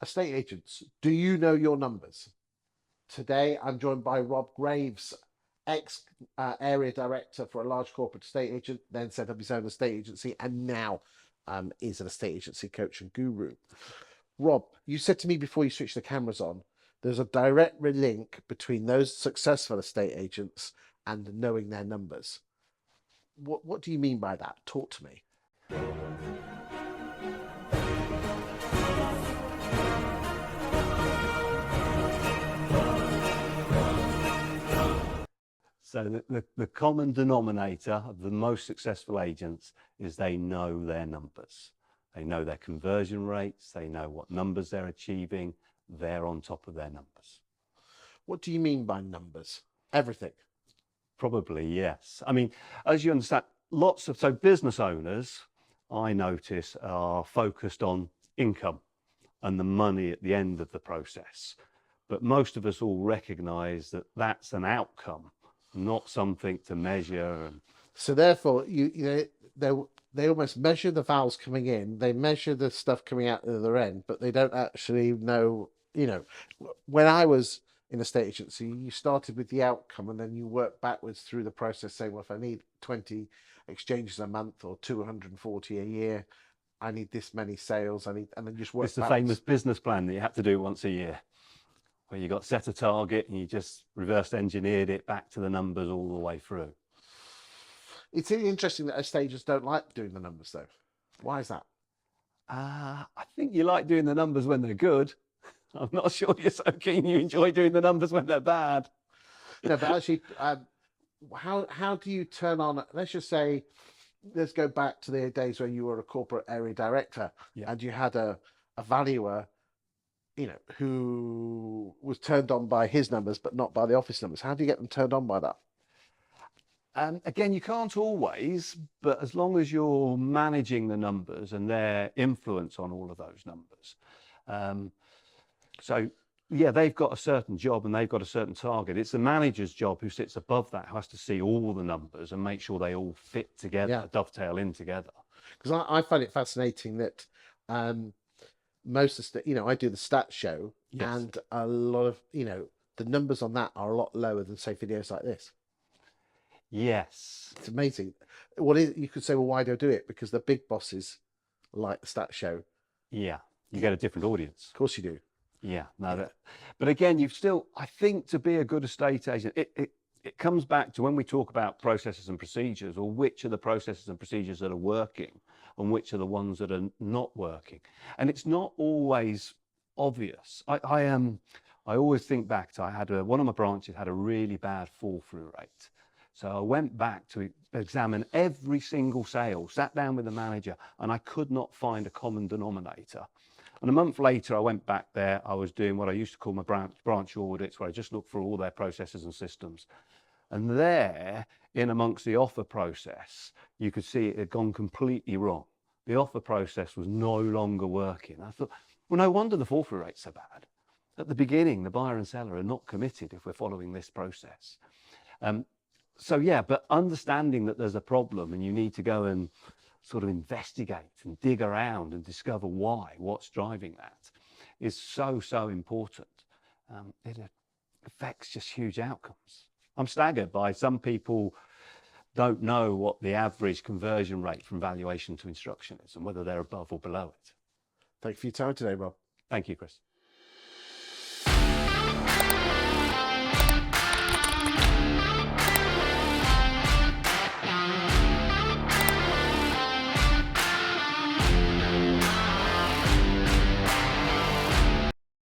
Estate agents, do you know your numbers? Today, I'm joined by Rob Graves, ex area director for a large corporate estate agent, then set up his own estate agency, and now is an estate agency coach and guru. Rob, you said to me before you switched the cameras on, there's a direct link between those successful estate agents and knowing their numbers. What do you mean by that? Talk to me. So the common denominator of the most successful agents is they know their numbers. They know their conversion rates, they know what numbers they're achieving, they're on top of their numbers. What do you mean by numbers? Everything. Probably, yes. I mean, as you understand, so business owners, I notice, are focused on income and the money at the end of the process. But most of us all recognize that that's an outcome, not something to measure. So therefore, they almost measure the vowels coming in, they measure the stuff coming out the other end, but they don't actually know, when I was in a state agency, you started with the outcome and then you work backwards through the process saying, well, if I need 20 exchanges a month or 240 a year, I need this many sales, and then just work It's the backwards. famous business plan that you have to do once a year, where you got set a target and you just reverse engineered it back to the numbers all the way through. It's really interesting that estate agents don't like doing the numbers though. Why is that? I think you like doing the numbers when they're good. I'm not sure you're so keen you enjoy doing the numbers when they're bad. No, but actually, how do you turn on, let's just say, let's go back to the days when you were a corporate area director, Yeah. and you had a valuer, who was turned on by his numbers, but not by the office numbers. How do you get them turned on by that? Again, you can't always, but as long as you're managing the numbers and their influence on all of those numbers. So yeah, they've got a certain job and they've got a certain target. It's the manager's job who sits above that, who has to see all the numbers and make sure they all fit together, dovetail in together. Because I find it fascinating that most of the, I do the stats show, and a lot of, the numbers on that are a lot lower than, say, videos like this. Yes. It's amazing. You could say, well, why do I do it? Because the big bosses like the stats show. Yeah, you get a different audience. Of course you do. Yeah, no, but again, I think to be a good estate agent, it comes back to when we talk about processes and procedures, or which are the processes and procedures that are working and which are the ones that are not working. And it's not always obvious. I always think back to, one of my branches had a really bad fall through rate. So I went back to examine every single sale, sat down with the manager, and I could not find a common denominator. And a month later, I went back there. I was doing what I used to call my branch audits, where I just looked for all their processes and systems. And there, in amongst the offer process, you could see it had gone completely wrong. The offer process was no longer working. I thought, well, no wonder the fall-through rate's so bad. At the beginning, the buyer and seller are not committed if we're following this process. So yeah, but understanding that there's a problem and you need to go and sort of investigate and dig around and discover what's driving that is so important. It affects just huge outcomes. I'm staggered by some people don't know what the average conversion rate from valuation to instruction is and whether they're above or below it. Thank you for your time today, Rob. Thank you, Chris.